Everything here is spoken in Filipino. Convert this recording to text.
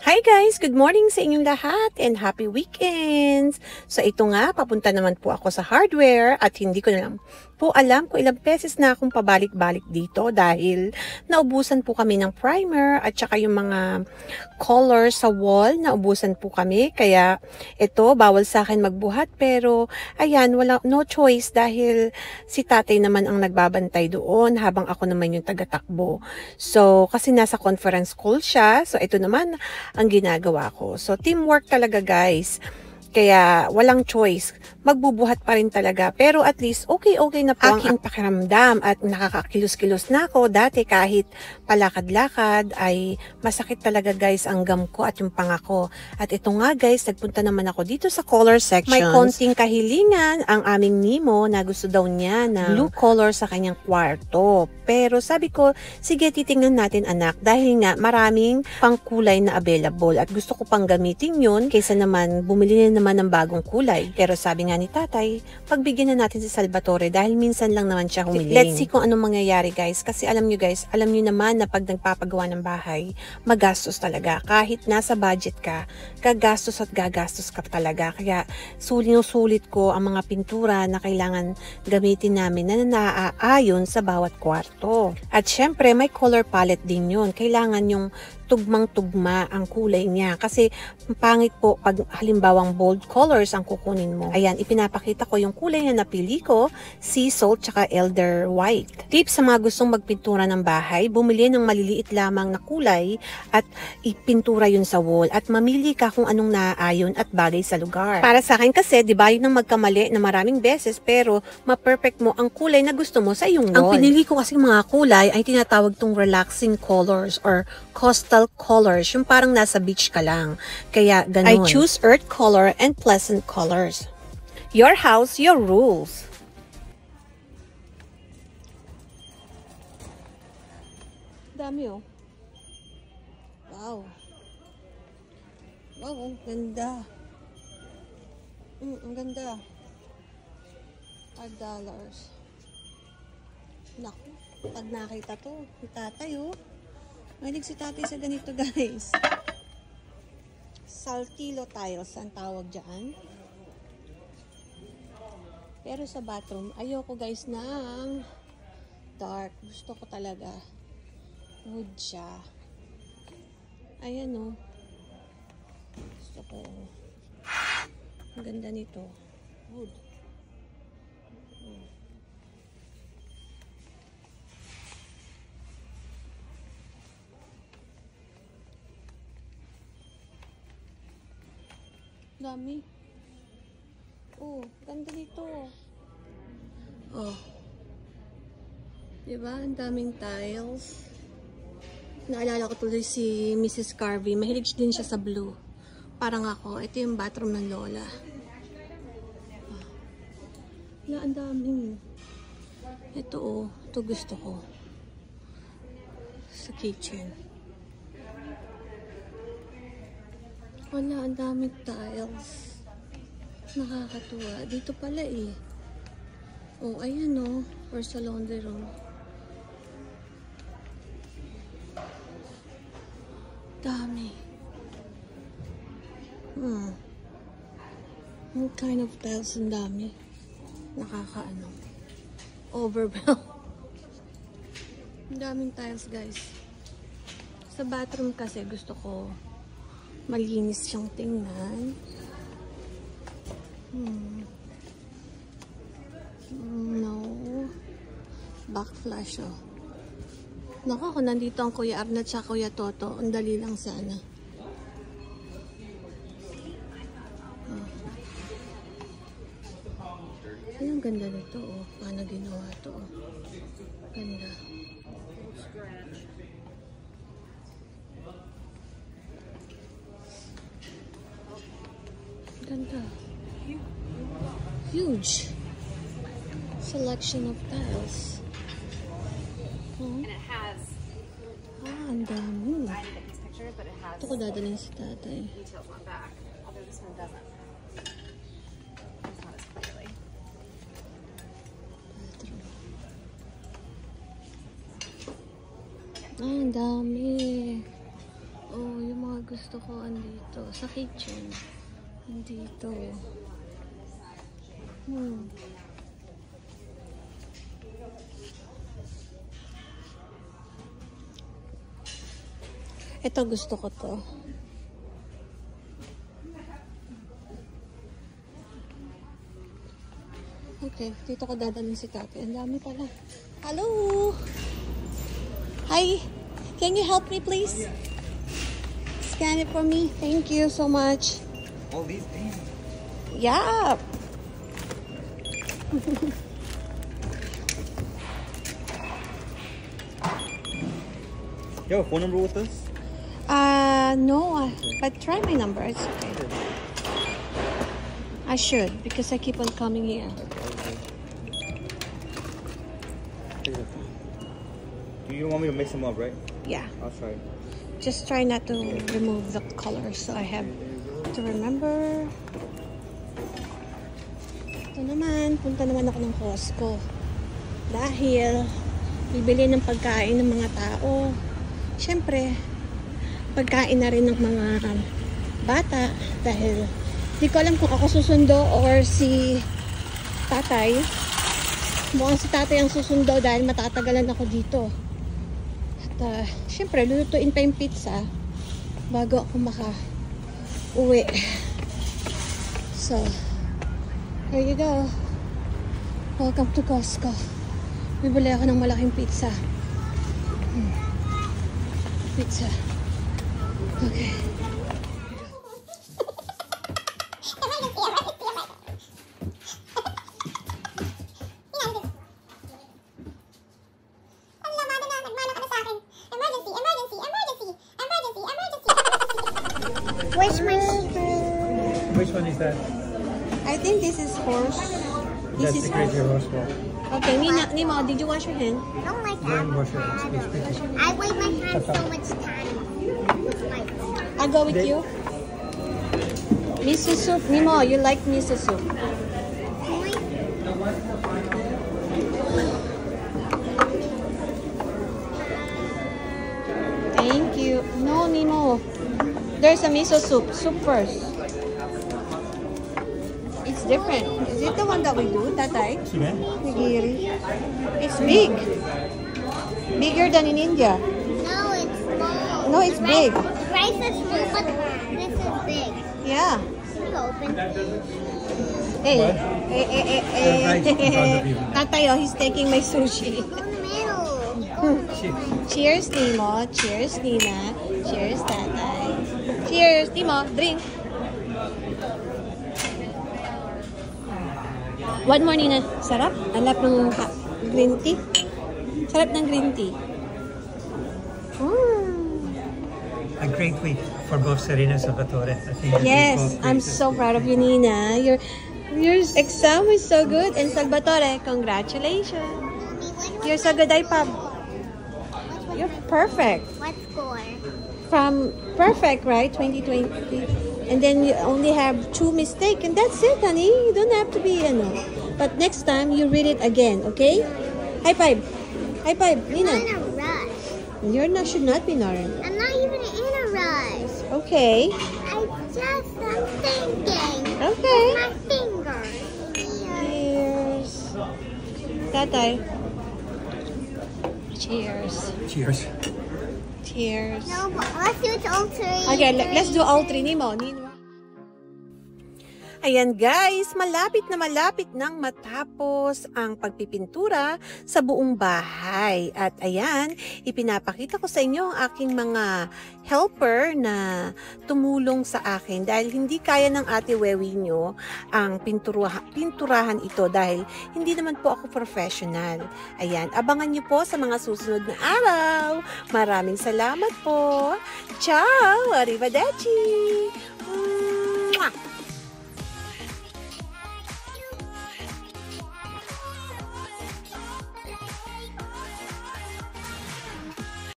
Hi guys! Good morning sa inyong lahat and happy weekends! So ito nga, papunta naman po ako sa hardware at hindi ko na lang po alam kung ilang beses na akong pabalik-balik dito dahil naubusan po kami ng primer at saka yung mga color sa wall, naubusan po kami. Kaya ito, bawal sa akin magbuhat pero ayan, no choice dahil si tatay naman ang nagbabantay doon habang ako naman yung taga-takbo. So kasi nasa conference call siya, so ito naman ang ginagawa ko. So, teamwork talaga guys. Kaya, walang choice. Magbubuhat pa rin talaga. Pero at least, okay na po ang aking pakiramdam at nakakakilos-kilos na ako. Dati kahit palakad-lakad ay masakit talaga guys ang gum ko at yung panga ko. At ito nga guys, nagpunta naman ako dito sa color section. May konting kahilingan ang aming Nemo na gusto daw niya na blue color sa kanyang kwarto. Pero sabi ko, sige titingnan natin anak dahil nga maraming pangkulay na available at gusto ko pang gamitin yun kaysa naman bumili na naman ng bagong kulay. Pero sabi nga ni tatay, pagbigyan na natin si Salvatore dahil minsan lang naman siya humiling. Let's see kung anong mangyayari guys. Kasi alam nyo guys, alam nyo naman na pag nagpapagawa ng bahay, magastos talaga. Kahit nasa budget ka, gagastos at gagastos ka talaga. Kaya sulit ko ang mga pintura na kailangan gamitin namin na naaayon sa bawat kwarto. At syempre, may color palette din yun. Kailangan yung tugmang-tugma ang kulay niya. Kasi pangit po pag halimbawang bold colors ang kukunin mo. Ayan, ipinapakita ko yung kulay na napili ko, sea salt tsaka elder white. Tips sa mga gustong magpintura ng bahay, bumili ng maliliit lamang na kulay at ipintura yun sa wall at mamili ka kung anong naaayon at bagay sa lugar. Para sa akin kasi, di ba yun ang magkamali na maraming beses pero ma-perfect mo ang kulay na gusto mo sa iyong wall. Ang pinili ko kasi mga kulay ay tinatawag tong relaxing colors or coastal colors, yung parang nasa beach ka lang. Kaya ganun. I choose earth color and pleasant colors. Your house, your rules. Dami oh. Wow. Wow, ang ganda. Ang ganda. $5. Naku, pag nakita to, ni tatay oh. Mahilig si tatay sa ganito guys. Saltillo tiles ang tawag dyan. Pero sa bathroom, ayoko guys ng dark. Gusto ko talaga wood siya. Ayan o. Gusto ko. Ang ganda nito. Wood. Dami. Oh, ganda nito. Oh. Diba? Ang daming tiles. Naalala ko tuloy si Mrs. Carvey. Mahilig din siya sa blue. Parang ako. Ito yung bathroom ng lola. Oh. Na, ang daming. Ito oh. Ito gusto ko. Sa kitchen. Wala, ang daming tiles. Nakakatuwa. Dito pala eh. Oh, ayan oh. For sa laundry room. Dami. What kind of tiles ang dami? Nakakaano. Overwhelmed. Ang daming tiles guys. Sa bathroom kasi gusto ko malinis siyang tingnan. No. Backflash oh. Naku, kung nandito ang Kuya Arnett at Kuya Toto, ang dali lang sana. Ay, ang ganda nito oh. Paano ginawa to oh. Ganda. Ganda. Huge selection of tiles. Oh. And it has. Ang dami. I didn't get these pictures, but it has. Ito ko dadalhin si tatay. Details on back. Although this one doesn't. It's not as clearly. Ang dami. Oh, yung mga gusto ko andito. Sa kitchen. Andito. Ito gusto ko to. Okay, dito ko dadalhin si Tate. Ang dami pala. Hello! Hi! Can you help me please? Scan it for me. Thank you so much. All these things? Yeah! You have a phone number with us? No, but try my number. It's okay. I should, because I keep on coming here. You don't want me to mix them up, right? Yeah. I'll try. Just try not to remove the color, so I have to remember. Ito naman, punta naman ako ng Costco. Dahil, bibili ng pagkain ng mga tao. Siyempre, pagkain na rin ng mga bata. Dahil, di ko alam kung ako susundo or si tatay. Mukhang si tatay ang susundo dahil matatagalan ako dito. At, siyempre, lulutuin pa yung pizza bago ako maka-uwi. So, here you go. Welcome to Costco. Bibili ako ng malaking pizza. Pizza. Okay. Where's my spoon? Which one is that? I think this is horse. This That's is the crazy horse ball. Okay, Nemo, did you wash your hand? I don't like Go and wash your hands, please. Please. I waste my time so much time. I'll go with you. Miso soup. Nemo, you like miso soup? Thank you. No, Nemo. There's a miso soup. Soup first. It's different. Is it the one that we do, Tatay? Sige. Nigiri. It's big. Bigger than in India. No, it's small. No, it's big. Rice is small, but this is big. Yeah. Can you open? Hey. What? Right in front of you. Tatay, oh, he's taking my sushi. Go in the middle. Cheers, Nemo. Cheers, Nina. Cheers, Tatay. Cheers, Nemo. Drink. One more, Nina. Sarap. Alap ng green tea. Sarap ng green tea. A great week for both Serena and Salvatore. I think you Yes, both I'm great. so proud of you, Nina. Your exam is so good. And Salvatore, congratulations. You're so good, Ipab. You're perfect. What score? From perfect, right? 2020. And then you only have 2 mistakes. And that's it, honey. You don't have to be, But next time, you read it again, okay? High five. High five, I'm Nina. in a rush. Should not be Naren. I'm not even in a rush. Okay. I'm thinking. Okay. My fingers. Cheers. Tatay. Cheers. Cheers. Cheers. No, but let's do it all three. Okay, let's do all 3. Nemo. Ayan guys, malapit na malapit nang matapos ang pagpipintura sa buong bahay. At ayan, ipinapakita ko sa inyo ang aking mga helper na tumulong sa akin dahil hindi kaya ng ate Wewi nyo ang pinturahan ito dahil hindi naman po ako professional. Ayan, abangan nyo po sa mga susunod na araw. Maraming salamat po. Ciao! Arrivederci!